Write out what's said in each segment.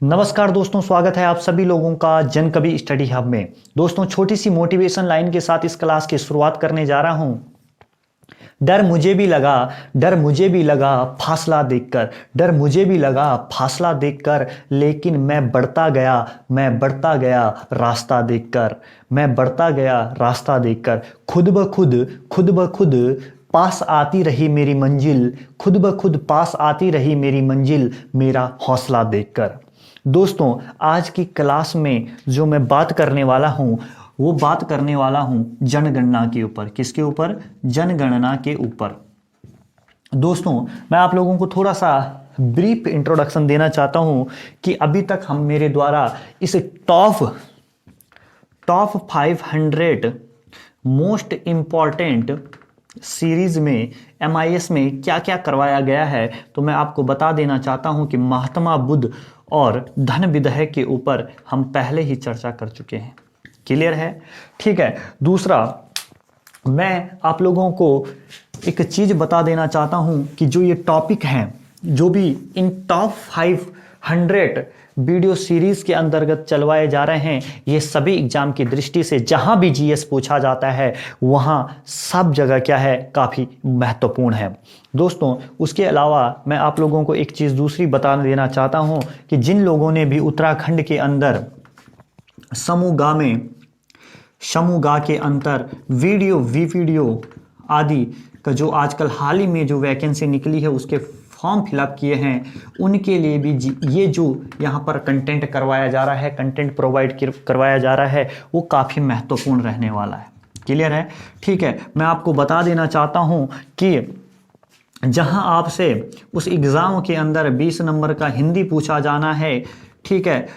नमस्कार दोस्तों, स्वागत है आप सभी लोगों का जन कवि स्टडी हब में। दोस्तों, छोटी सी मोटिवेशन लाइन के साथ इस क्लास की शुरुआत करने जा रहा हूं। डर मुझे भी लगा, डर मुझे भी लगा फासला देखकर, डर मुझे भी लगा फासला देखकर, लेकिन मैं बढ़ता गया, मैं बढ़ता गया रास्ता देखकर, मैं बढ़ता गया रास्ता देखकर। खुद ब खुद पास आती रही मेरी मंजिल, खुद ब खुद पास आती रही मेरी मंजिल, मेरा हौसला देखकर। दोस्तों, आज की क्लास में जो मैं बात करने वाला हूँ वो बात करने वाला हूँ जनगणना के ऊपर। किसके ऊपर? जनगणना के ऊपर। दोस्तों, मैं आप लोगों को थोड़ा सा ब्रीफ इंट्रोडक्शन देना चाहता हूँ कि अभी तक हम मेरे द्वारा इस टॉप 500 मोस्ट इम्पॉर्टेंट सीरीज में MIS में क्या क्या करवाया गया है, तो मैं आपको बता देना चाहता हूं कि महात्मा बुद्ध और धन विदेह के ऊपर हम पहले ही चर्चा कर चुके हैं। क्लियर है? ठीक है। दूसरा, मैं आप लोगों को एक चीज बता देना चाहता हूं कि जो ये टॉपिक हैं, जो भी इन टॉप 500 वीडियो सीरीज के अंतर्गत चलवाए जा रहे हैं, ये सभी एग्जाम की दृष्टि से जहां भी GS पूछा जाता है वहां सब जगह क्या है, काफ़ी महत्वपूर्ण है। दोस्तों, उसके अलावा मैं आप लोगों को एक चीज़ दूसरी बता देना चाहता हूं कि जिन लोगों ने भी उत्तराखंड के अंदर समूह के अंतर वीडियो आदि का जो आजकल हाल ही में जो वैकेंसी निकली है उसके फॉर्म फिलअप किए हैं, उनके लिए भी ये जो यहाँ पर कंटेंट करवाया जा रहा है, कंटेंट प्रोवाइड करवाया जा रहा है, वो काफ़ी महत्वपूर्ण रहने वाला है। क्लियर है? ठीक है। मैं आपको बता देना चाहता हूँ कि जहाँ आपसे उस एग्ज़ाम के अंदर 20 नंबर का हिंदी पूछा जाना है, ठीक है,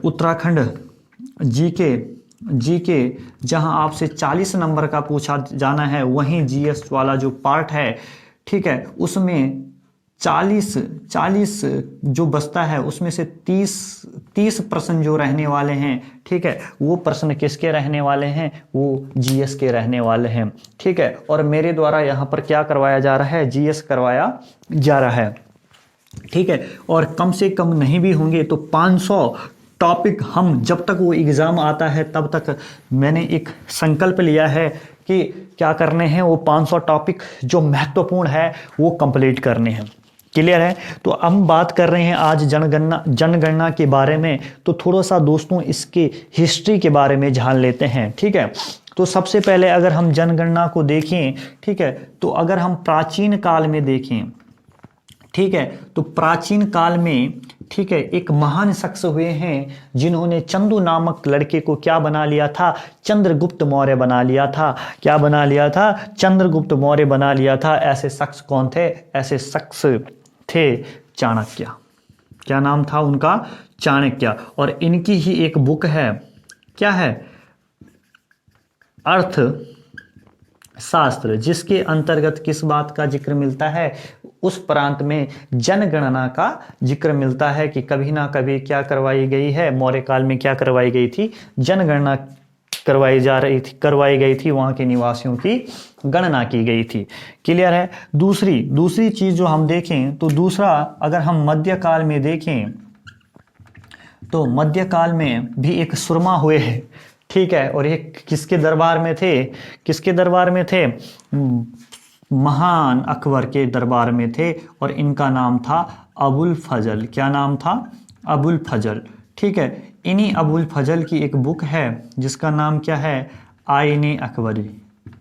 उत्तराखंड जीके जहाँ आपसे 40 नंबर का पूछा जाना है, वहीं GS वाला जो पार्ट है, ठीक है, उसमें 40 जो बचता है उसमें से 30 प्रश्न जो रहने वाले हैं, ठीक है, वो प्रश्न किसके रहने वाले हैं? वो GS के रहने वाले हैं। ठीक है। और मेरे द्वारा यहाँ पर क्या करवाया जा रहा है? GS करवाया जा रहा है। ठीक है। और कम से कम नहीं भी होंगे तो 500 टॉपिक हम जब तक वो एग्ज़ाम आता है तब तक मैंने एक संकल्प लिया है कि क्या करने हैं, वो 500 टॉपिक जो महत्वपूर्ण है वो कंप्लीट करने हैं। क्लियर है? तो हम बात कर रहे हैं आज जनगणना के बारे में, तो थोड़ा सा दोस्तों इसके हिस्ट्री के बारे में जान लेते हैं। ठीक है। तो सबसे पहले अगर हम जनगणना को देखें, ठीक है, तो अगर हम प्राचीन काल में देखें, ठीक है, तो प्राचीन काल में, ठीक है, एक महान शख्स हुए हैं जिन्होंने चंदू नामक लड़के को क्या बना लिया था? चंद्रगुप्त मौर्य बना लिया था। क्या बना लिया था? चंद्रगुप्त मौर्य बना लिया था। ऐसे शख्स कौन थे? ऐसे शख्स थे चाणक्य। क्या नाम था उनका? चाणक्य। और इनकी ही एक बुक है, क्या है? अर्थ शास्त्र, जिसके अंतर्गत किस बात का जिक्र मिलता है? उस प्रांत में जनगणना का जिक्र मिलता है कि कभी ना कभी क्या करवाई गई है, मौर्य काल में क्या करवाई गई थी? जनगणना करवाई गई थी, वहां के निवासियों की गणना की गई थी। क्लियर है? दूसरी चीज जो हम देखें तो दूसरा, अगर हम मध्यकाल में देखें तो मध्यकाल में भी एक सुरमा हुए हैं, ठीक है, और ये किसके दरबार में थे? किसके दरबार में थे? महान अकबर के दरबार में थे, और इनका नाम था अबुल फजल। क्या नाम था? अबुल फजल। ठीक है। इन्हीं अबुल फजल की एक बुक है जिसका नाम क्या है? आईने अकबरी।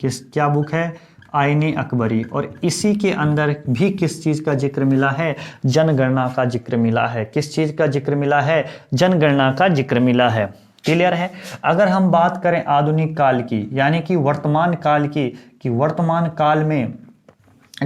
क्या बुक है? आईने अकबरी। और इसी के अंदर भी किस चीज़ का जिक्र मिला है? जनगणना का जिक्र मिला है। किस चीज़ का जिक्र मिला है? जनगणना का जिक्र मिला है। क्लियर है? अगर हम बात करें आधुनिक काल की, यानी कि वर्तमान काल की, कि वर्तमान काल में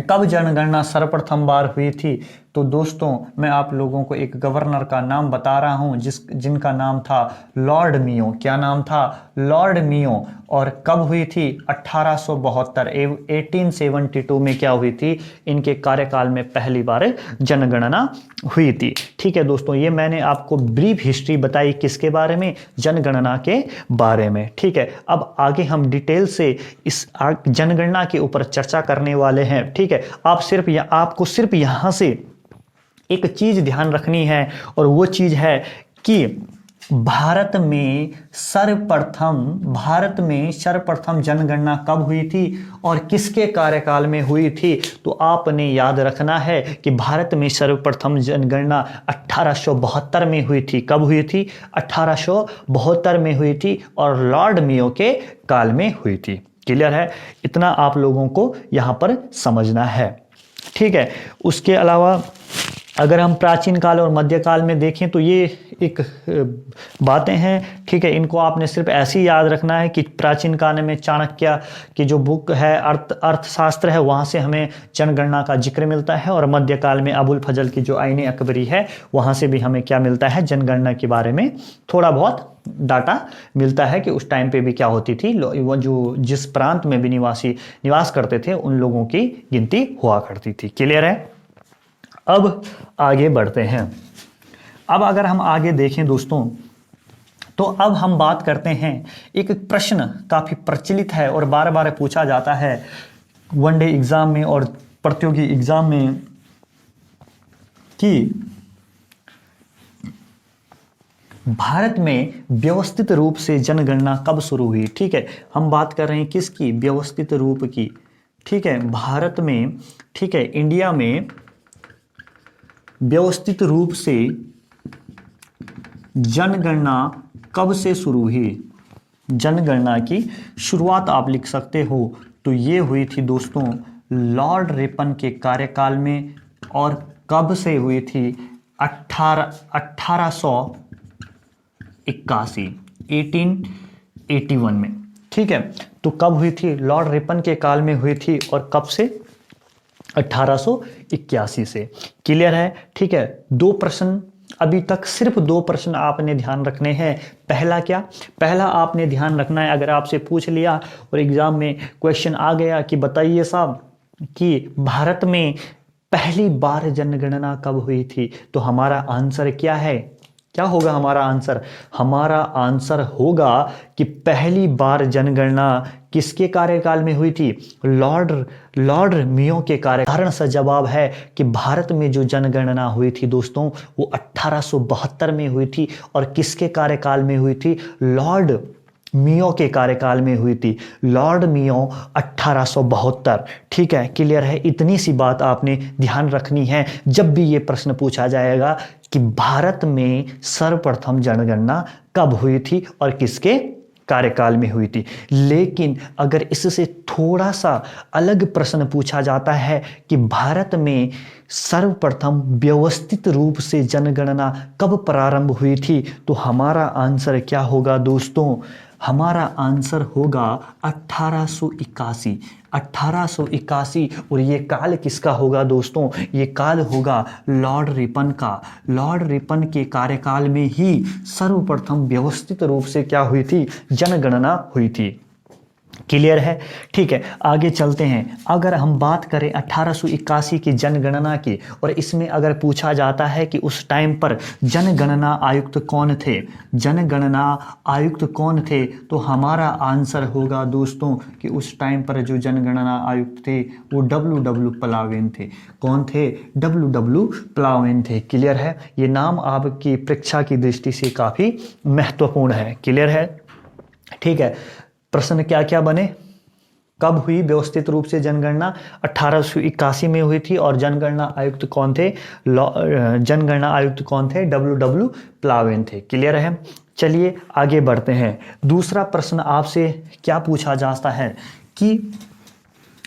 कब जनगणना सर्वप्रथम बार हुई थी, तो दोस्तों मैं आप लोगों को एक गवर्नर का नाम बता रहा हूं जिनका नाम था लॉर्ड मियो। क्या नाम था? लॉर्ड मियो। और कब हुई थी? 1872 में क्या हुई थी? इनके कार्यकाल में पहली बार जनगणना हुई थी। ठीक है दोस्तों, ये मैंने आपको ब्रीफ हिस्ट्री बताई किसके बारे में? जनगणना के बारे में। ठीक है। अब आगे हम डिटेल से इस जनगणना के ऊपर चर्चा करने वाले हैं। ठीक है। आपको सिर्फ यहाँ से एक चीज ध्यान रखनी है और वो चीज है कि भारत में सर्वप्रथम जनगणना कब हुई थी और किसके कार्यकाल में हुई थी। तो आपने याद रखना है कि भारत में सर्वप्रथम जनगणना 1872 में हुई थी। कब हुई थी? 1872 में हुई थी और लॉर्ड मेयो के काल में हुई थी। क्लियर है? इतना आप लोगों को यहां पर समझना है। ठीक है। उसके अलावा अगर हम प्राचीन काल और मध्यकाल में देखें तो ये एक बातें हैं। ठीक है, इनको आपने सिर्फ ऐसे ही याद रखना है कि प्राचीन काल में चाणक्य की जो बुक है अर्थशास्त्र है, वहाँ से हमें जनगणना का जिक्र मिलता है, और मध्यकाल में अबुल फजल की जो आईन अकबरी है वहाँ से भी हमें क्या मिलता है? जनगणना के बारे में थोड़ा बहुत डाटा मिलता है कि उस टाइम पे भी क्या होती थी, वो जो जिस प्रांत में भी निवास करते थे उन लोगों की गिनती हुआ करती थी। क्लियर है? अब आगे बढ़ते हैं। अब अगर हम आगे देखें दोस्तों, तो अब हम बात करते हैं, एक प्रश्न काफ़ी प्रचलित है और बार बार पूछा जाता है वनडे एग्ज़ाम में और प्रतियोगी एग्ज़ाम में कि भारत में व्यवस्थित रूप से जनगणना कब शुरू हुई। ठीक है, हम बात कर रहे हैं किसकी? व्यवस्थित रूप की। ठीक है, भारत में, ठीक है, इंडिया में व्यवस्थित रूप से जनगणना कब से शुरू हुई? जनगणना की शुरुआत आप लिख सकते हो तो ये हुई थी दोस्तों लॉर्ड रिपन के कार्यकाल में। और कब से हुई थी? 1881 में। ठीक है, तो कब हुई थी? लॉर्ड रिपन के काल में हुई थी। और कब से? 1881 से। क्लियर है? ठीक है, दो प्रश्न अभी तक, सिर्फ दो प्रश्न आपने ध्यान रखने हैं। पहला क्या? पहला आपने ध्यान रखना है, अगर आपसे पूछ लिया और एग्जाम में क्वेश्चन आ गया कि बताइए साहब कि भारत में पहली बार जनगणना कब हुई थी, तो हमारा आंसर क्या है? क्या होगा हमारा आंसर? हमारा आंसर होगा कि पहली बार जनगणना किसके कार्यकाल में हुई थी? लॉर्ड मेयो के कार्यकाल से जवाब है कि भारत में जो जनगणना हुई थी दोस्तों वो 1872 में हुई थी। और किसके कार्यकाल में हुई थी? लॉर्ड मेयो के कार्यकाल में हुई थी। Lord Mayo 1872। ठीक है, क्लियर है? इतनी सी बात आपने ध्यान रखनी है जब भी ये प्रश्न पूछा जाएगा कि भारत में सर्वप्रथम जनगणना कब हुई थी और किसके कार्यकाल में हुई थी। लेकिन अगर इससे थोड़ा सा अलग प्रश्न पूछा जाता है कि भारत में सर्वप्रथम व्यवस्थित रूप से जनगणना कब प्रारंभ हुई थी, तो हमारा आंसर क्या होगा दोस्तों? हमारा आंसर होगा 1881। 1881। और ये काल किसका होगा दोस्तों? ये काल होगा लॉर्ड रिपन का। लॉर्ड रिपन के कार्यकाल में ही सर्वप्रथम व्यवस्थित रूप से क्या हुई थी? जनगणना हुई थी। क्लियर है? ठीक है, आगे चलते हैं। अगर हम बात करें 1881 की जनगणना की, और इसमें अगर पूछा जाता है कि उस टाइम पर जनगणना आयुक्त कौन थे, जनगणना आयुक्त कौन थे, तो हमारा आंसर होगा दोस्तों कि उस टाइम पर जो जनगणना आयुक्त थे वो डब्ल्यू प्लावेन थे। कौन थे? डब्ल्यू प्लावेन थे। क्लियर है? ये नाम आपकी परीक्षा की दृष्टि से काफ़ी महत्वपूर्ण है। क्लियर है? ठीक है, प्रश्न क्या क्या बने? कब हुई व्यवस्थित रूप से जनगणना? 1881 में हुई थी। और जनगणना आयुक्त कौन थे? जनगणना आयुक्त कौन थे? डब्ल्यू प्लावेन थे। क्लियर है? चलिए आगे बढ़ते हैं। दूसरा प्रश्न आपसे क्या पूछा जाता है कि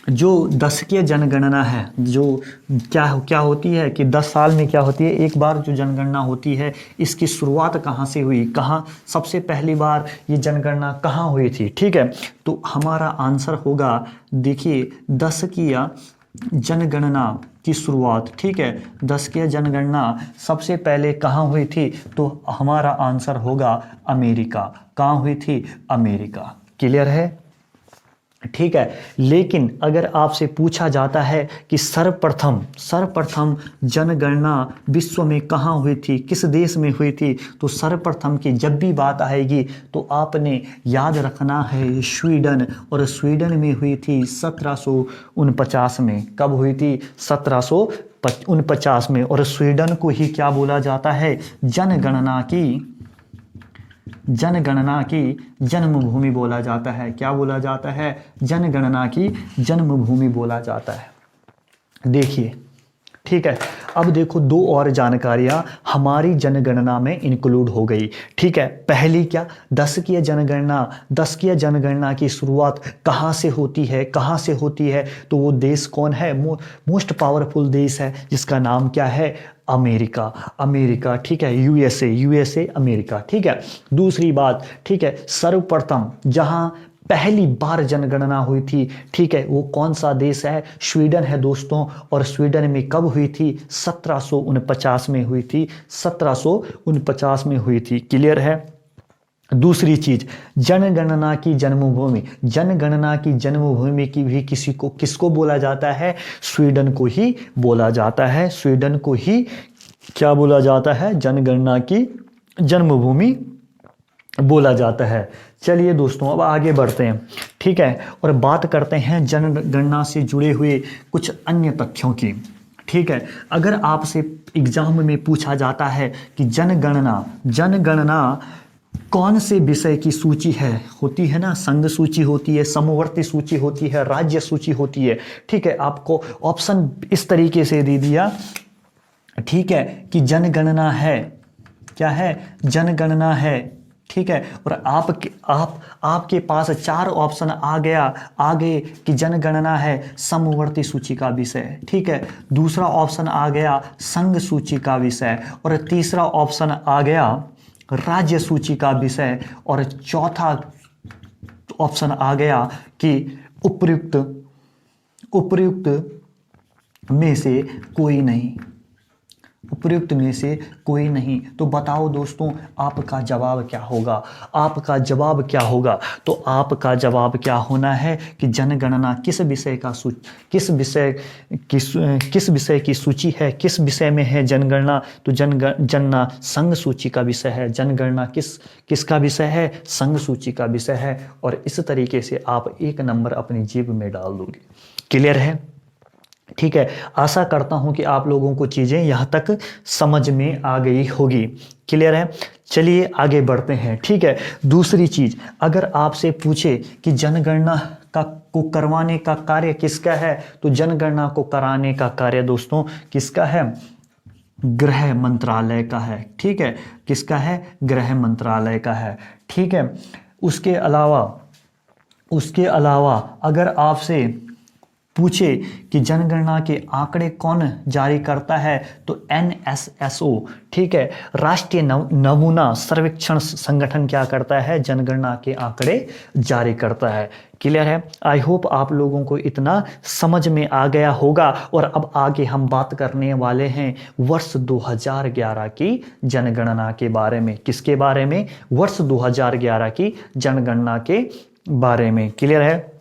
जो दशकीय जनगणना है, जो क्या होती है कि 10 साल में क्या होती है, एक बार जो जनगणना होती है, इसकी शुरुआत कहाँ से हुई, कहाँ सबसे पहली बार ये जनगणना कहाँ हुई थी? ठीक है, तो हमारा आंसर होगा, देखिए, दशकीय जनगणना की शुरुआत, ठीक है, दशकीय जनगणना सबसे पहले कहाँ हुई थी? तो हमारा आंसर होगा अमेरिका। कहाँ हुई थी? अमेरिका। क्लियर है? ठीक है, लेकिन अगर आपसे पूछा जाता है कि सर्वप्रथम जनगणना विश्व में कहाँ हुई थी, किस देश में हुई थी, तो सर्वप्रथम की जब भी बात आएगी तो आपने याद रखना है स्वीडन। और स्वीडन में हुई थी 1749 में। कब हुई थी? 1949 में। और स्वीडन को ही क्या बोला जाता है, जनगणना की जन्मभूमि बोला जाता है। क्या बोला जाता है, जनगणना की जन्मभूमि बोला जाता है। देखिए, ठीक है, अब देखो दो और जानकारियां हमारी जनगणना में इंक्लूड हो गई। ठीक है, पहली क्या, दशकीय जनगणना की शुरुआत कहाँ से होती है, तो वो देश कौन है, मोस्ट पावरफुल देश है जिसका नाम क्या है, अमेरिका। ठीक है, यूएसए अमेरिका। ठीक है, दूसरी बात, ठीक है, सर्वप्रथम जहां पहली बार जनगणना हुई थी, ठीक है, वो कौन सा देश है, स्वीडन है दोस्तों। और स्वीडन में कब हुई थी, 1749 में हुई थी, 1749 में हुई थी। क्लियर है। दूसरी चीज, जनगणना की जन्मभूमि की भी किसको बोला जाता है, स्वीडन को ही बोला जाता है। स्वीडन को ही क्या बोला जाता है, जनगणना की जन्मभूमि बोला जाता है। चलिए दोस्तों, अब आगे बढ़ते हैं। ठीक है, और बात करते हैं जनगणना से जुड़े हुए कुछ अन्य तथ्यों की। ठीक है, अगर आपसे एग्जाम में पूछा जाता है कि जनगणना कौन से विषय की सूची है, होती है ना, संघ सूची होती है, समवर्ती सूची होती है, राज्य सूची होती है। ठीक है, आपको ऑप्शन इस तरीके से दे दिया, ठीक है, कि जनगणना है, क्या है, जनगणना है। ठीक है, और आपके पास 4 ऑप्शन आ गया आगे कि जनगणना है समवर्ती सूची का विषय। ठीक है, दूसरा ऑप्शन आ गया संघ सूची का विषय, और तीसरा ऑप्शन आ गया राज्य सूची का विषय, और चौथा ऑप्शन आ गया कि उपर्युक्त में से कोई नहीं। तो बताओ दोस्तों, आपका जवाब क्या होगा, तो आपका जवाब क्या होना है कि जनगणना किस विषय की सूची है, किस विषय में है जनगणना, तो जनगणना संघ सूची का विषय है। जनगणना किसका विषय है, संघ सूची का विषय है। और इस तरीके से आप 1 नंबर अपनी जेब में डाल दोगे। क्लियर है। ठीक है, आशा करता हूं कि आप लोगों को चीज़ें यहाँ तक समझ में आ गई होगी। क्लियर है। चलिए आगे बढ़ते हैं। ठीक है, दूसरी चीज़, अगर आपसे पूछे कि जनगणना को करवाने का कार्य किसका है, तो जनगणना को कराने का कार्य दोस्तों किसका है, गृह मंत्रालय का है। ठीक है, किसका है, गृह मंत्रालय का है। ठीक है, उसके अलावा अगर आपसे पूछे कि जनगणना के आंकड़े कौन जारी करता है, तो NSSO, ठीक है, राष्ट्रीय नमूना सर्वेक्षण संगठन क्या करता है, जनगणना के आंकड़े जारी करता है। क्लियर है। आई होप आप लोगों को इतना समझ में आ गया होगा। और अब आगे हम बात करने वाले हैं वर्ष 2011 की जनगणना के बारे में। किसके बारे में, वर्ष 2011 की जनगणना के बारे में। क्लियर है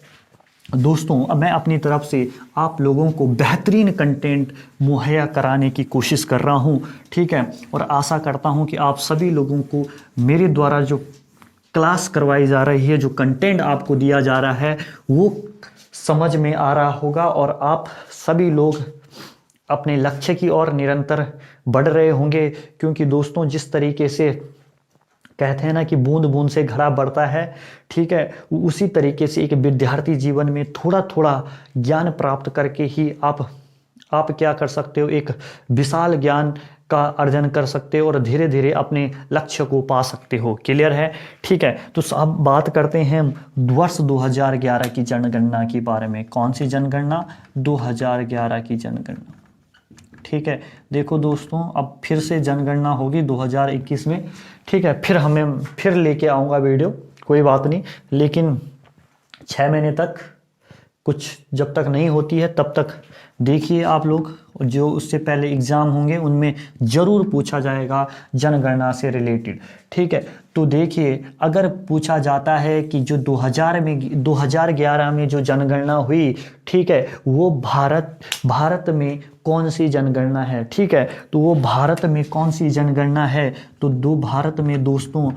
दोस्तों, अब मैं अपनी तरफ से आप लोगों को बेहतरीन कंटेंट मुहैया कराने की कोशिश कर रहा हूं। ठीक है, और आशा करता हूं कि आप सभी लोगों को मेरे द्वारा जो क्लास करवाई जा रही है, जो कंटेंट आपको दिया जा रहा है, वो समझ में आ रहा होगा और आप सभी लोग अपने लक्ष्य की ओर निरंतर बढ़ रहे होंगे। क्योंकि दोस्तों, जिस तरीके से कहते हैं ना कि बूंद बूंद से घड़ा बढ़ता है, ठीक है, उसी तरीके से एक विद्यार्थी जीवन में थोड़ा थोड़ा ज्ञान प्राप्त करके ही आप क्या कर सकते हो, एक विशाल ज्ञान का अर्जन कर सकते हो और धीरे धीरे अपने लक्ष्य को पा सकते हो। क्लियर है। ठीक है, तो अब बात करते हैं वर्ष 2011 की जनगणना के बारे में। कौन सी जनगणना, 2011 की जनगणना। ठीक है, देखो दोस्तों, अब फिर से जनगणना होगी 2021 में। ठीक है, फिर लेके आऊँगा वीडियो, कोई बात नहीं, लेकिन 6 महीने तक कुछ जब तक नहीं होती है तब तक देखिए आप लोग। जो उससे पहले एग्ज़ाम होंगे उनमें ज़रूर पूछा जाएगा जनगणना से रिलेटेड। ठीक है, तो देखिए, अगर पूछा जाता है कि जो 2011 में जो जनगणना हुई, ठीक है, वो भारत में कौन सी जनगणना है। ठीक है, तो वो भारत में कौन सी जनगणना है, तो भारत में दोस्तों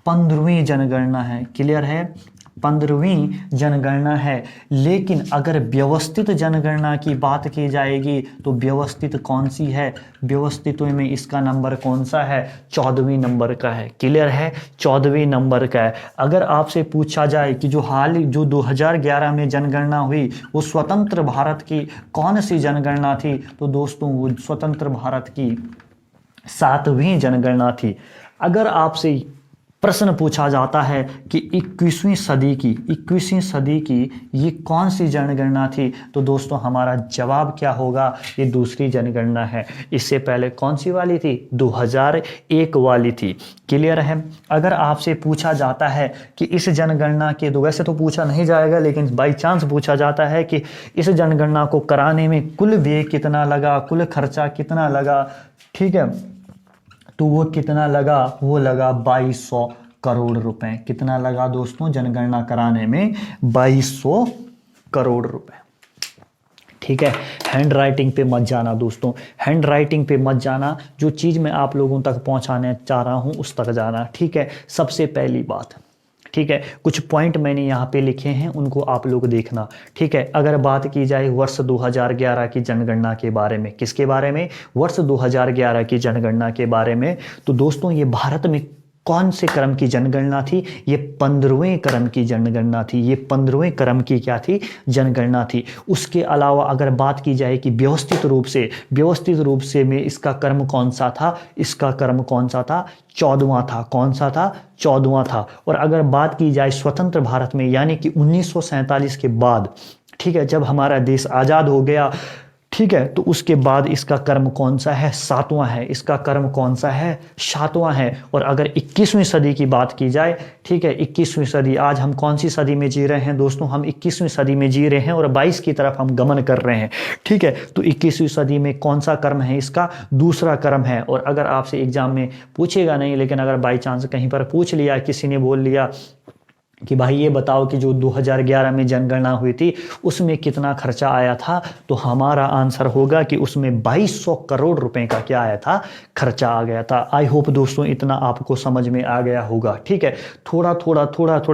15वीं जनगणना है। क्लियर है, 15वीं जनगणना है। लेकिन अगर व्यवस्थित जनगणना की बात की जाएगी तो व्यवस्थित कौन सी है, व्यवस्थित में इसका नंबर कौन सा है, 14वीं नंबर का है। क्लियर है, 14वीं नंबर का है। अगर आपसे पूछा जाए कि जो 2011 में जनगणना हुई वो स्वतंत्र भारत की कौन सी जनगणना थी, तो दोस्तों वो स्वतंत्र भारत की 7वीं जनगणना थी। अगर आपसे प्रश्न पूछा जाता है कि 21वीं सदी की ये कौन सी जनगणना थी, तो दोस्तों हमारा जवाब क्या होगा, ये दूसरी जनगणना है। इससे पहले कौन सी वाली थी, 2001 वाली थी। क्लियर है। अगर आपसे पूछा जाता है कि इस जनगणना के, तो वैसे तो पूछा नहीं जाएगा लेकिन बाई चांस पूछा जाता है कि इस जनगणना को कराने में कुल व्यय कितना लगा, कुल खर्चा कितना लगा, ठीक है, तो वो कितना लगा, वो लगा 2200 करोड़ रुपए। कितना लगा दोस्तों जनगणना कराने में, 2200 करोड़ रुपए। ठीक है, हैंड राइटिंग पे मत जाना दोस्तों, हैंड राइटिंग पे मत जाना, जो चीज़ मैं आप लोगों तक पहुंचाने चाह रहा हूं उस तक जाना। ठीक है, सबसे पहली बात, ठीक है, कुछ पॉइंट मैंने यहाँ पे लिखे हैं, उनको आप लोग देखना। ठीक है, अगर बात की जाए वर्ष 2011 की जनगणना के बारे में, किसके बारे में, वर्ष 2011 की जनगणना के बारे में, तो दोस्तों ये भारत में कौन से क्रम की जनगणना थी, ये 15वें क्रम की जनगणना थी। ये 15वें क्रम की क्या थी, जनगणना थी। उसके अलावा अगर बात की जाए कि व्यवस्थित रूप से में इसका क्रम कौन सा था, इसका क्रम कौन सा था, 14वां था। कौन सा था, 14वां था। और अगर बात की जाए स्वतंत्र भारत में, यानी कि 1947 के बाद, ठीक है, जब हमारा देश आज़ाद हो गया, ठीक है, तो उसके बाद इसका क्रम कौन सा है, 7वां है। इसका क्रम कौन सा है, 7वां है। और अगर 21वीं सदी की बात की जाए, ठीक है, 21वीं सदी, आज हम कौन सी सदी में जी रहे हैं दोस्तों, हम 21वीं सदी में जी रहे हैं और 22 की तरफ हम गमन कर रहे हैं। ठीक है, तो 21वीं सदी में कौन सा क्रम है, इसका दूसरा क्रम है। और अगर आपसे एग्जाम में पूछेगा नहीं, लेकिन अगर बाई चांस कहीं पर पूछ लिया, किसी ने बोल लिया कि भाई ये बताओ कि जो 2011 में जनगणना हुई थी उसमें कितना खर्चा आया था, तो हमारा आंसर होगा कि उसमें 2200 करोड़ रुपए का क्या आया था, खर्चा आ गया था। आई होप दोस्तों इतना आपको समझ में आ गया होगा। ठीक है, थोड़ा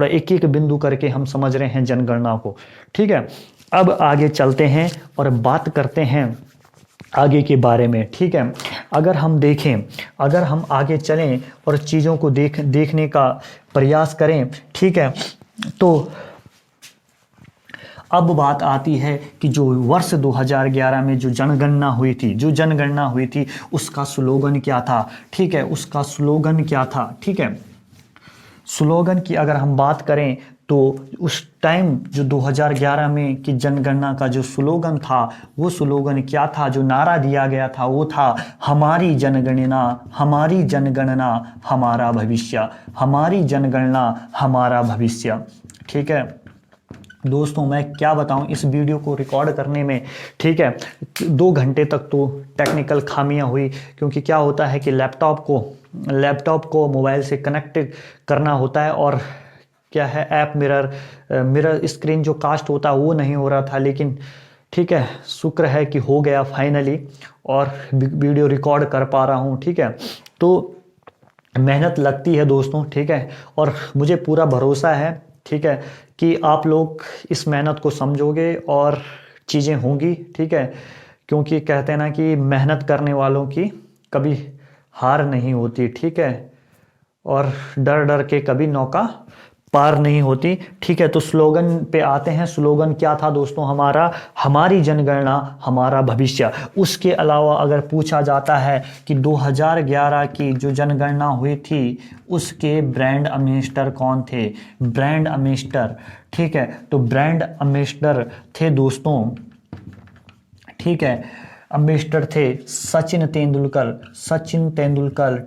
एक एक बिंदु करके हम समझ रहे हैं जनगणना को। ठीक है, अब आगे चलते हैं और बात करते हैं आगे के बारे में। ठीक है, अगर हम देखें, अगर हम आगे चलें और चीज़ों को देखने का प्रयास करें, ठीक है, तो अब बात आती है कि जो वर्ष 2011 में जो जनगणना हुई थी उसका स्लोगन क्या था। ठीक है, उसका स्लोगन क्या था। ठीक है, स्लोगन की अगर हम बात करें तो उस टाइम जो 2011 में की जनगणना का जो स्लोगन था, वो स्लोगन क्या था, जो नारा दिया गया था, वो था हमारी जनगणना हमारा भविष्य, हमारी जनगणना हमारा भविष्य। ठीक है दोस्तों, मैं क्या बताऊं, इस वीडियो को रिकॉर्ड करने में, ठीक है, 2 घंटे तक तो टेक्निकल खामियां हुई, क्योंकि क्या होता है कि लैपटॉप को मोबाइल से कनेक्ट करना होता है और क्या है, ऐप मिरर स्क्रीन जो कास्ट होता है वो नहीं हो रहा था। लेकिन ठीक है, शुक्र है कि हो गया फाइनली और वीडियो रिकॉर्ड कर पा रहा हूँ। ठीक है, तो मेहनत लगती है दोस्तों। ठीक है, और मुझे पूरा भरोसा है, ठीक है, कि आप लोग इस मेहनत को समझोगे और चीज़ें होंगी। ठीक है, क्योंकि कहते हैं ना कि मेहनत करने वालों की कभी हार नहीं होती। ठीक है, और डर के कभी नौका पार नहीं होती। ठीक है, तो स्लोगन पे आते हैं। स्लोगन क्या था दोस्तों हमारा, हमारी जनगणना हमारा भविष्य। उसके अलावा अगर पूछा जाता है कि 2011 की जो जनगणना हुई थी उसके ब्रांड एम्बेसडर कौन थे, ब्रांड एम्बेसडर, ठीक है, तो ब्रांड एम्बेसडर थे दोस्तों, ठीक है, एम्बेसडर थे सचिन तेंदुलकर,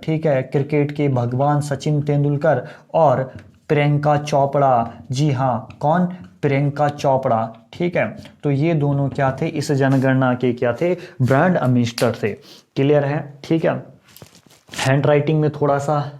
ठीक है, क्रिकेट के भगवान सचिन तेंदुलकर और प्रियंका चोपड़ा। जी हाँ, कौन, प्रियंका चोपड़ा। ठीक है, तो ये दोनों क्या थे, इस जनगणना के क्या थे, ब्रांड एम्बेसडर थे। क्लियर है। ठीक है, हैंड राइटिंग में थोड़ा सा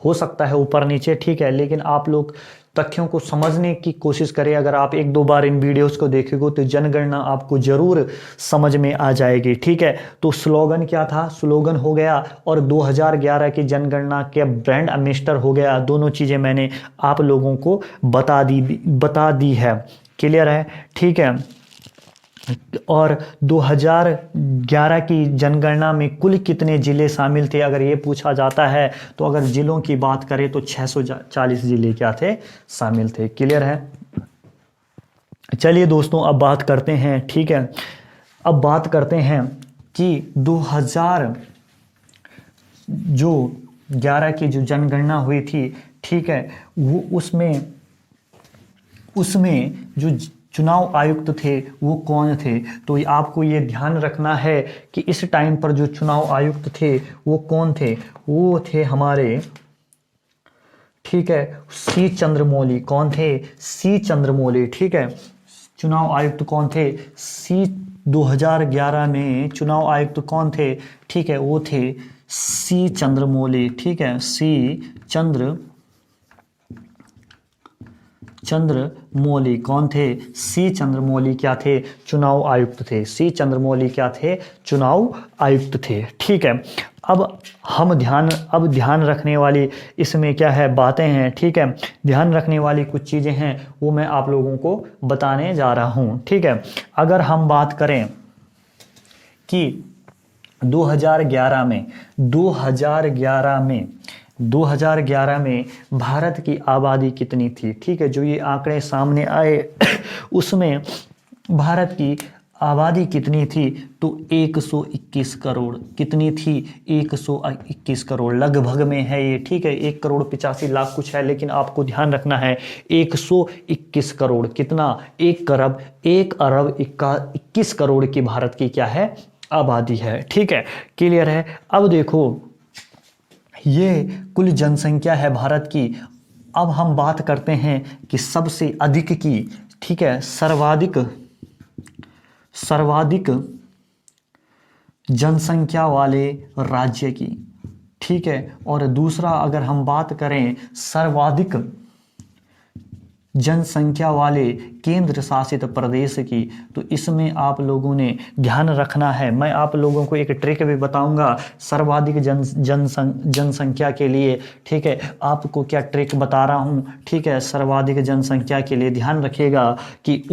हो सकता है ऊपर नीचे, ठीक है, लेकिन आप लोग तथ्यों को समझने की कोशिश करें। अगर आप एक दो बार इन वीडियोस को देखेंगे तो जनगणना आपको जरूर समझ में आ जाएगी। ठीक है, तो स्लोगन क्या था, स्लोगन हो गया और 2011 की जनगणना के ब्रांड एम्बेसडर हो गया। दोनों चीज़ें मैंने आप लोगों को बता दी है। क्लियर है? ठीक है। और 2011 की जनगणना में कुल कितने ज़िले शामिल थे, अगर ये पूछा जाता है तो अगर ज़िलों की बात करें तो 640 ज़िले क्या थे, शामिल थे। क्लियर है? चलिए दोस्तों अब बात करते हैं। ठीक है, अब बात करते हैं कि 2011 की जो जनगणना हुई थी, ठीक है, वो उसमें जो चुनाव आयुक्त थे वो कौन थे। तो आपको ये ध्यान रखना है कि इस टाइम पर जो चुनाव आयुक्त थे वो कौन थे, वो थे हमारे, ठीक है, सी चंद्रमौली। कौन थे? सी चंद्रमौली। ठीक है, चुनाव आयुक्त कौन थे? 2011 में चुनाव आयुक्त कौन थे? ठीक है, वो थे सी चंद्रमौली। ठीक है, सी चंद्रमौली कौन थे? सी चंद्रमौली क्या थे? चुनाव आयुक्त थे। सी चंद्रमौली क्या थे? चुनाव आयुक्त थे। ठीक है, अब ध्यान रखने वाली इसमें क्या है, बातें हैं। ठीक है, ध्यान रखने वाली कुछ चीज़ें हैं वो मैं आप लोगों को बताने जा रहा हूँ। ठीक है, अगर हम बात करें कि 2011 में भारत की आबादी कितनी थी। ठीक है, जो ये आंकड़े सामने आए उसमें भारत की आबादी कितनी थी, तो 121 करोड़। कितनी थी? 121 करोड़ लगभग में है ये। ठीक है, 1,85,00,000 कुछ है, लेकिन आपको ध्यान रखना है 121 करोड़। कितना? 1 अरब 21 करोड़ की भारत की क्या है, आबादी है। ठीक है, क्लियर है? अब देखो ये कुल जनसंख्या है भारत की। अब हम बात करते हैं कि सबसे अधिक की, ठीक है, सर्वाधिक जनसंख्या वाले राज्य की। ठीक है, और दूसरा अगर हम बात करें सर्वाधिक जनसंख्या वाले केंद्र शासित प्रदेश की, तो इसमें आप लोगों ने ध्यान रखना है। मैं आप लोगों को एक ट्रिक भी बताऊंगा सर्वाधिक जनसंख्या के लिए। ठीक है, आपको क्या ट्रिक बता रहा हूं। ठीक है, सर्वाधिक जनसंख्या के लिए ध्यान रखिएगा कि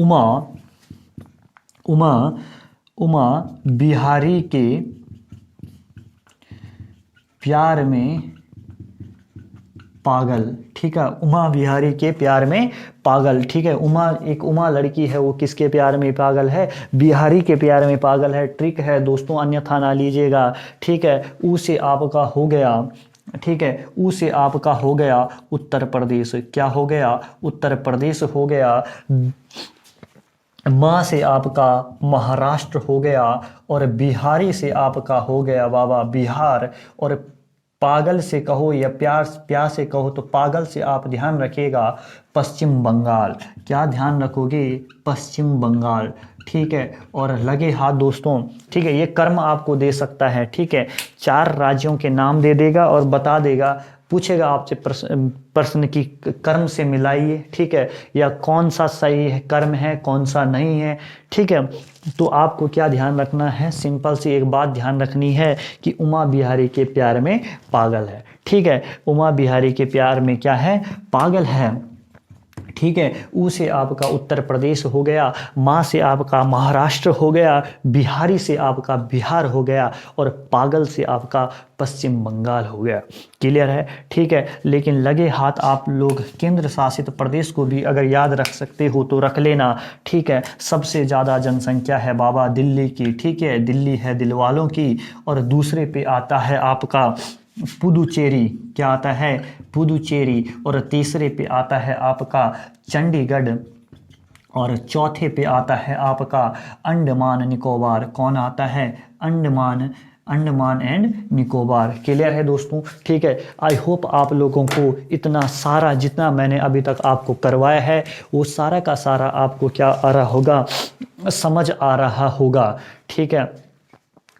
उमा बिहारी के प्यार में पागल। ठीक है, उमा बिहारी के प्यार में पागल। ठीक है, उमा लड़की है, वो किसके प्यार में पागल है? बिहारी के प्यार में पागल है। ट्रिक है दोस्तों, अन्यथा ना लीजिएगा। ठीक है, ऊ से आपका हो गया, ठीक है, ऊ से आपका हो गया उत्तर प्रदेश। क्या हो गया? उत्तर प्रदेश हो गया। माँ से आपका महाराष्ट्र हो गया और बिहारी से आपका हो गया बाबा बिहार। और पागल से कहो या प्यार से कहो तो पागल से आप ध्यान रखिएगा पश्चिम बंगाल। क्या ध्यान रखोगे? पश्चिम बंगाल। ठीक है, और लगे हाथ दोस्तों, ठीक है, ये कर्म आपको दे सकता है। ठीक है, 4 राज्यों के नाम दे देगा और बता देगा, पूछेगा आपसे प्रश्न की कर्म से मिलाइए। ठीक है, या कौन सा सही है कर्म है, कौन सा नहीं है। ठीक है, तो आपको क्या ध्यान रखना है, सिंपल सी एक बात ध्यान रखनी है कि उमा बिहारी के प्यार में पागल है। ठीक है, उमा बिहारी के प्यार में क्या है? पागल है। ठीक है, ऊ से आपका उत्तर प्रदेश हो गया, माँ से आपका महाराष्ट्र हो गया, बिहारी से आपका बिहार हो गया और पागल से आपका पश्चिम बंगाल हो गया। क्लियर है? ठीक है, लेकिन लगे हाथ आप लोग केंद्र शासित प्रदेश को भी अगर याद रख सकते हो तो रख लेना। ठीक है, सबसे ज़्यादा जनसंख्या है बाबा दिल्ली की। ठीक है, दिल्ली है दिल वालों की। और दूसरे पे आता है आपका पुदुचेरी। क्या आता है? पुदुचेरी। और तीसरे पे आता है आपका चंडीगढ़। और चौथे पे आता है आपका अंडमान निकोबार। कौन आता है? अंडमान एंड निकोबार। क्लियर है दोस्तों? ठीक है, आई होप आप लोगों को इतना सारा जितना मैंने अभी तक आपको करवाया है वो सारा का सारा आपको क्या आ रहा होगा, समझ आ रहा होगा। ठीक है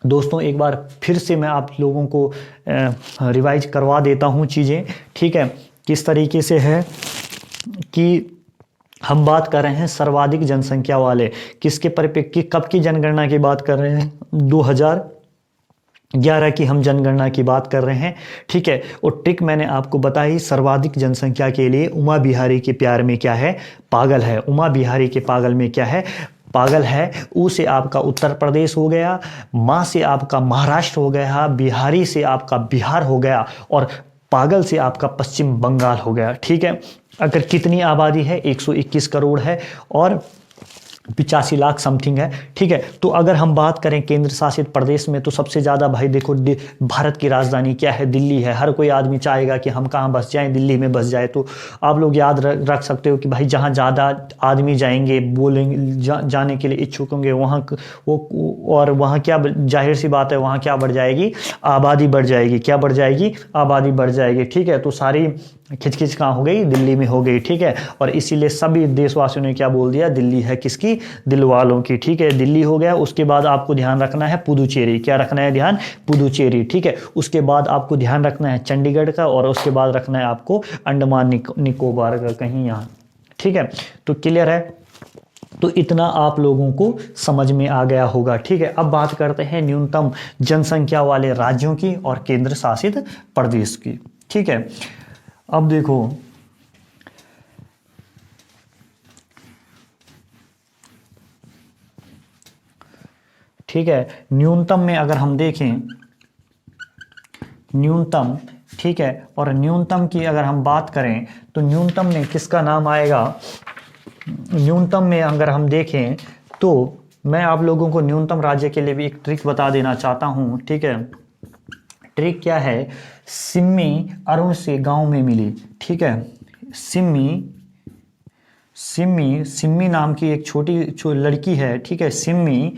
दोस्तों, एक बार फिर से मैं आप लोगों को रिवाइज करवा देता हूँ चीज़ें। ठीक है, किस तरीके से है कि हम बात कर रहे हैं सर्वाधिक जनसंख्या वाले, किसके परिप्रेक्ष्य कब की जनगणना की बात कर रहे हैं, 2011 की हम जनगणना की बात कर रहे हैं, ठीक है। और ट्रिक मैंने आपको बताई सर्वाधिक जनसंख्या के लिए, उमा बिहारी के प्यार में क्या है, पागल है, उमा बिहारी के पागल में क्या है, पागल है। ऊ से आपका उत्तर प्रदेश हो गया, माँ से आपका महाराष्ट्र हो गया, बिहारी से आपका बिहार हो गया, और पागल से आपका पश्चिम बंगाल हो गया, ठीक है। अगर कितनी आबादी है, 121 करोड़ है और 85 लाख समथिंग है, ठीक है। तो अगर हम बात करें केंद्र शासित प्रदेश में, तो सबसे ज़्यादा भाई देखो भारत की राजधानी क्या है, दिल्ली है। हर कोई आदमी चाहेगा कि हम कहाँ बस जाएं, दिल्ली में बस जाए। तो आप लोग याद रख सकते हो कि भाई जहाँ ज़्यादा आदमी जाएंगे, बोलेंगे जाने के लिए इच्छुक होंगे, वहाँ और वहाँ क्या, जाहिर सी बात है, वहाँ क्या बढ़ जाएगी, आबादी बढ़ जाएगी। क्या बढ़ जाएगी, आबादी बढ़ जाएगी, ठीक है। तो सारी खिचखिच कहाँ हो गई, दिल्ली में हो गई, ठीक है। और इसीलिए सभी देशवासियों ने क्या बोल दिया, दिल्ली है किसकी, दिल वालों की, ठीक है। दिल्ली हो गया। उसके बाद आपको ध्यान रखना है पुदुचेरी, क्या रखना है ध्यान, पुदुचेरी, ठीक है। उसके बाद आपको ध्यान रखना है चंडीगढ़ का, और उसके बाद रखना है आपको अंडमान निकोबार का, कहीं यहाँ, ठीक है। तो क्लियर है, तो इतना आप लोगों को समझ में आ गया होगा, ठीक है। अब बात करते हैं न्यूनतम जनसंख्या वाले राज्यों की और केंद्र शासित प्रदेश की, ठीक है। अब देखो, ठीक है, न्यूनतम में अगर हम देखें, न्यूनतम, ठीक है, और न्यूनतम की अगर हम बात करें तो न्यूनतम में किसका नाम आएगा, न्यूनतम में अगर हम देखें तो मैं आप लोगों को न्यूनतम राज्य के लिए भी एक ट्रिक बता देना चाहता हूं, ठीक है। ट्रिक क्या है, सिम्मी अरुण से गांव में मिली, ठीक है। सिम्मी नाम की एक छोटी लड़की है, ठीक है। सिम्मी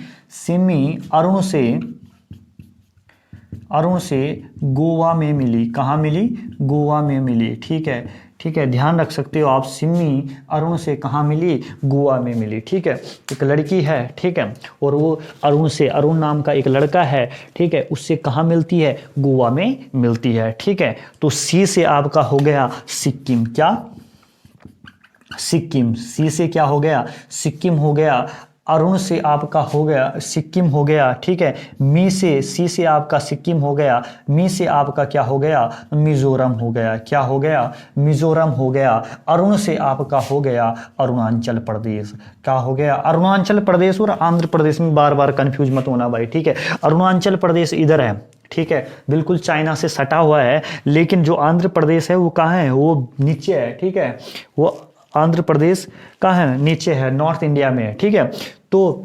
अरुण से गोवा में मिली, कहाँ मिली, गोवा में मिली, ठीक है, ठीक है। ध्यान रख सकते हो आप, सिम्मी अरुण से कहाँ मिली, गोवा में मिली, ठीक है। एक लड़की है, ठीक है, और वो अरुण नाम का एक लड़का है, ठीक है, उससे कहाँ मिलती है, गोवा में मिलती है, ठीक है। तो सी से आपका हो गया सिक्किम, क्या, सिक्किम, सी से क्या हो गया, सिक्किम हो गया। अरुण से आपका हो गया सिक्किम हो गया, ठीक है। सी से आपका सिक्किम हो गया, मी से आपका क्या हो गया, मिजोरम हो गया, क्या हो गया, मिजोरम हो गया। अरुण से आपका हो गया अरुणाचल प्रदेश, क्या हो गया, अरुणाचल प्रदेश। और आंध्र प्रदेश में बार बार कंफ्यूज मत होना भाई, ठीक है। अरुणाचल प्रदेश इधर है, ठीक है, बिल्कुल चाइना से सटा हुआ है, लेकिन जो आंध्र प्रदेश है वो कहाँ है, वो नीचे है, ठीक है। वो आंध्र प्रदेश कहाँ है, नीचे है, नॉर्थ इंडिया में है, ठीक है। तो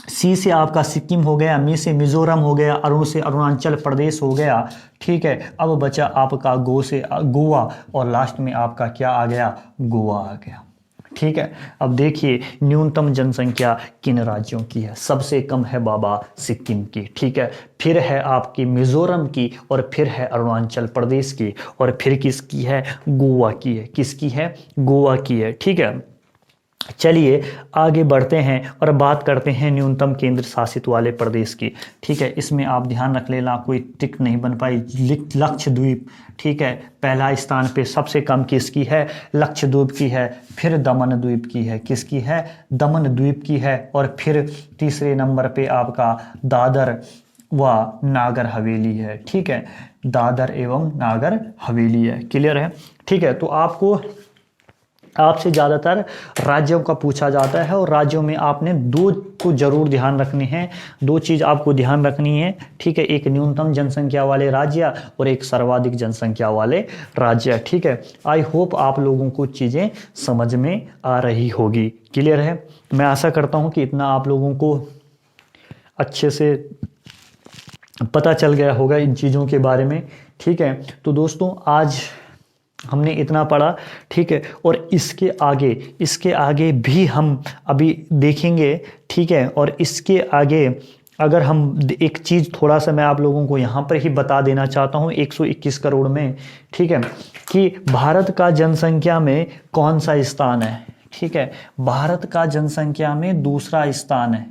सी से आपका सिक्किम हो गया, मी से मिजोरम हो गया, अरुण से अरुणाचल प्रदेश हो गया, ठीक है। अब बचा आपका गो से गोवा, और लास्ट में आपका क्या आ गया, गोवा आ गया, ठीक है। अब देखिए न्यूनतम जनसंख्या किन राज्यों की है, सबसे कम है बाबा सिक्किम की, ठीक है, फिर है आपकी मिजोरम की, और फिर है अरुणाचल प्रदेश की, और फिर किसकी है, गोवा की है, किसकी है, गोवा की है, ठीक है। चलिए आगे बढ़ते हैं और बात करते हैं न्यूनतम केंद्र शासित वाले प्रदेश की, ठीक है। इसमें आप ध्यान रख लेना, कोई टिक नहीं बन पाई, लक्षद्वीप, ठीक है, पहला स्थान पे सबसे कम किसकी है, लक्षद्वीप की है, फिर दमन द्वीप की है, किसकी है, दमन द्वीप की है, और फिर तीसरे नंबर पे आपका दादर व नागर हवेली है, ठीक है, दादर एवं नागर हवेली है, क्लियर है, ठीक है। तो आपसे ज़्यादातर राज्यों का पूछा जाता है, और राज्यों में आपने दो को जरूर ध्यान रखनी है, दो चीज़ आपको ध्यान रखनी है, ठीक है। एक न्यूनतम जनसंख्या वाले राज्य और एक सर्वाधिक जनसंख्या वाले राज्य, ठीक है। आई होप आप लोगों को चीज़ें समझ में आ रही होगी, क्लियर है। मैं आशा करता हूँ कि इतना आप लोगों को अच्छे से पता चल गया होगा इन चीज़ों के बारे में, ठीक है। तो दोस्तों आज हमने इतना पढ़ा, ठीक है, और इसके आगे भी हम अभी देखेंगे, ठीक है। और इसके आगे अगर हम एक चीज़ थोड़ा सा मैं आप लोगों को यहाँ पर ही बता देना चाहता हूँ, 121 करोड़ में, ठीक है, कि भारत का जनसंख्या में कौन सा स्थान है, ठीक है, भारत का जनसंख्या में दूसरा स्थान है,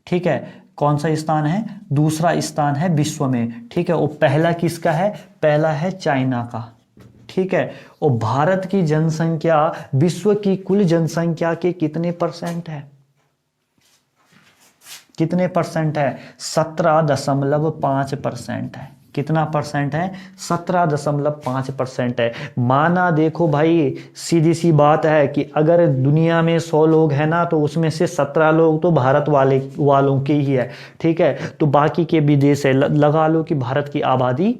ठीक है। कौन सा स्थान है, दूसरा स्थान है विश्व में, ठीक है। और पहला किसका है, पहला है चाइना का, ठीक है। और भारत की जनसंख्या विश्व की कुल जनसंख्या के कितने परसेंट है? कितने परसेंट है? 17.5% है। कितना परसेंट है? 17.5% है। माना देखो भाई, सीधी सी बात है कि अगर दुनिया में 100 लोग हैं ना, तो उसमें से 17 लोग तो भारत वालों के ही है, ठीक है। तो बाकी के भी देश है, लगा लो कि भारत की आबादी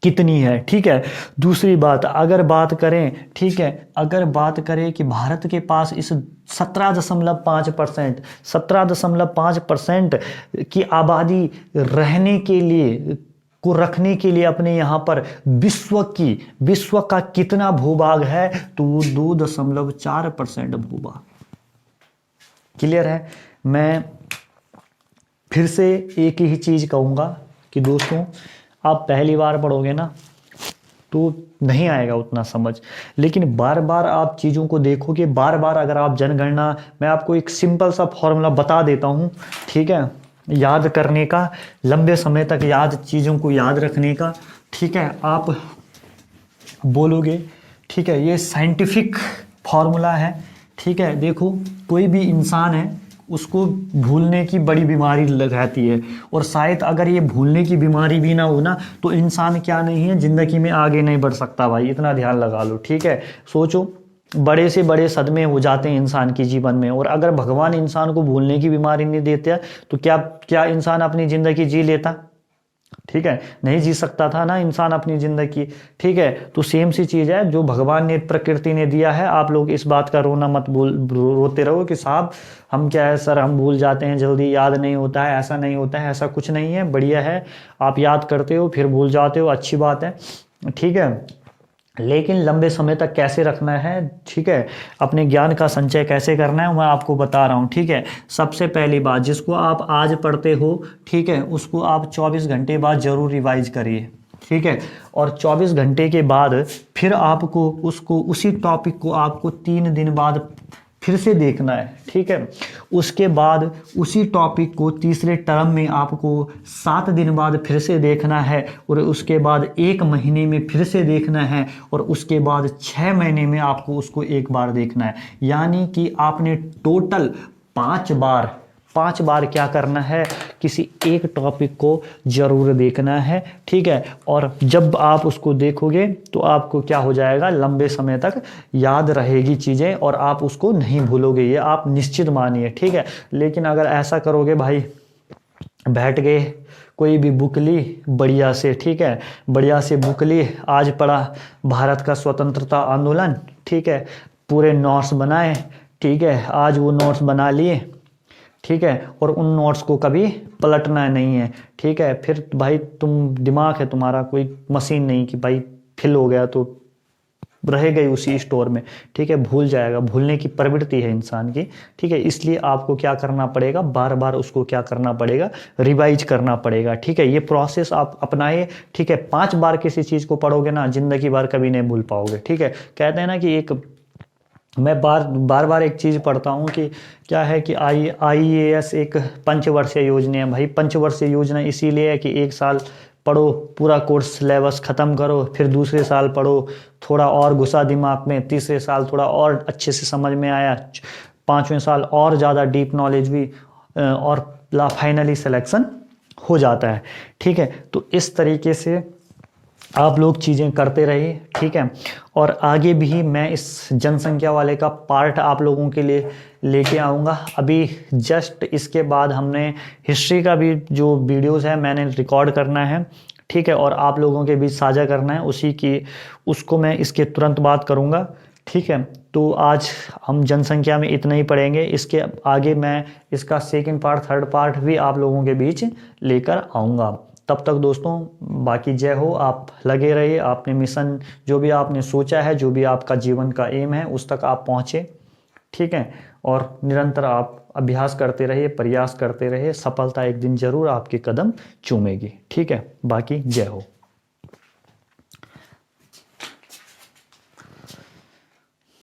कितनी है, ठीक है। दूसरी बात अगर बात करें, ठीक है, अगर बात करें कि भारत के पास इस 17.5% की आबादी रहने के लिए को रखने के लिए अपने यहाँ पर विश्व का कितना भूभाग है? तो वो 2.4% भूभाग। क्लियर है? मैं फिर से एक ही चीज कहूंगा कि दोस्तों, आप पहली बार पढ़ोगे ना तो नहीं आएगा उतना समझ, लेकिन बार बार आप चीज़ों को देखोगे, बार बार अगर आप जनगणना, मैं आपको एक सिंपल सा फॉर्मूला बता देता हूँ, ठीक है, याद करने का, लंबे समय तक चीज़ों को याद रखने का, ठीक है। आप बोलोगे, ठीक है, ये साइंटिफिक फॉर्मूला है, ठीक है। देखो, कोई भी इंसान है उसको भूलने की बड़ी बीमारी रहती है, और शायद अगर ये भूलने की बीमारी भी ना हो ना, तो इंसान क्या नहीं है, ज़िंदगी में आगे नहीं बढ़ सकता भाई, इतना ध्यान लगा लो, ठीक है। सोचो, बड़े से बड़े सदमे हो जाते हैं इंसान के जीवन में, और अगर भगवान इंसान को भूलने की बीमारी नहीं देता तो क्या इंसान अपनी ज़िंदगी जी लेता? ठीक है, नहीं जी सकता था ना इंसान अपनी ज़िंदगी, ठीक है। तो सेम सी चीज़ है, जो भगवान ने, प्रकृति ने दिया है, आप लोग इस बात का रोना मत रोते रहो कि साहब हम क्या है सर, हम भूल जाते हैं जल्दी, याद नहीं होता है, ऐसा नहीं होता है, ऐसा कुछ नहीं है, बढ़िया है, आप याद करते हो फिर भूल जाते हो, अच्छी बात है, ठीक है। लेकिन लंबे समय तक कैसे रखना है, ठीक है, अपने ज्ञान का संचय कैसे करना है, मैं आपको बता रहा हूँ, ठीक है। सबसे पहली बात, जिसको आप आज पढ़ते हो, ठीक है, उसको आप 24 घंटे बाद जरूर रिवाइज करिए, ठीक है। और 24 घंटे के बाद फिर आपको उसी टॉपिक को आपको 3 दिन बाद फिर से देखना है, ठीक है। उसके बाद उसी टॉपिक को तीसरे टर्म में आपको 7 दिन बाद फिर से देखना है, और उसके बाद 1 महीने में फिर से देखना है, और उसके बाद 6 महीने में आपको उसको एक बार देखना है। यानी कि आपने टोटल 5 बार क्या करना है, किसी एक टॉपिक को जरूर देखना है, ठीक है। और जब आप उसको देखोगे तो आपको क्या हो जाएगा, लंबे समय तक याद रहेगी चीज़ें, और आप उसको नहीं भूलोगे, ये आप निश्चित मानिए, ठीक है। लेकिन अगर ऐसा करोगे भाई, बैठ गए, कोई भी बुक ली बढ़िया से, ठीक है, बढ़िया से बुक ली, आज पढ़ा भारत का स्वतंत्रता आंदोलन, ठीक है, पूरे नोट्स बनाए, ठीक है, आज वो नोट्स बना लिए, ठीक है, और उन नोट्स को कभी पलटना नहीं है, ठीक है। फिर भाई तुम, दिमाग है तुम्हारा, कोई मशीन नहीं कि भाई फिल हो गया तो रह गई उसी स्टोर में, ठीक है, भूल जाएगा, भूलने की प्रवृत्ति है इंसान की, ठीक है। इसलिए आपको क्या करना पड़ेगा, बार बार उसको क्या करना पड़ेगा, रिवाइज करना पड़ेगा, ठीक है। ये प्रोसेस आप अपनाए, ठीक है। 5 बार किसी चीज़ को पढ़ोगे ना, जिंदगी भर कभी नहीं भूल पाओगे, ठीक है। कहते हैं ना कि मैं बार एक चीज़ पढ़ता हूँ कि क्या है कि IAS एक पंचवर्षीय योजना है भाई। पंचवर्षीय योजना इसीलिए है कि 1 साल पढ़ो, पूरा कोर्स सिलेबस ख़त्म करो, फिर दूसरे साल पढ़ो, थोड़ा और घुसा दिमाग में, तीसरे साल थोड़ा और अच्छे से समझ में आया, 5वें साल और ज़्यादा डीप नॉलेज भी, और फाइनली सिलेक्शन हो जाता है, ठीक है। तो इस तरीके से आप लोग चीज़ें करते रहिए, ठीक है। और आगे भी मैं इस जनसंख्या वाले का पार्ट आप लोगों के लिए लेके आऊँगा। अभी जस्ट इसके बाद हमने हिस्ट्री का भी जो वीडियोस है मैंने रिकॉर्ड करना है, ठीक है, और आप लोगों के बीच साझा करना है, उसको मैं इसके तुरंत बाद करूँगा, ठीक है। तो आज हम जनसंख्या में इतना ही पढ़ेंगे, इसके आगे मैं इसका सेकंड पार्ट, थर्ड पार्ट भी आप लोगों के बीच लेकर आऊँगा। तब तक दोस्तों, बाकी जय हो, आप लगे रहिए, आपने मिशन जो भी आपने सोचा है, जो भी आपका जीवन का एम है, उस तक आप पहुँचे, ठीक है। और निरंतर आप अभ्यास करते रहिए, प्रयास करते रहिए, सफलता एक दिन जरूर आपके कदम चूमेगी, ठीक है। बाकी जय हो।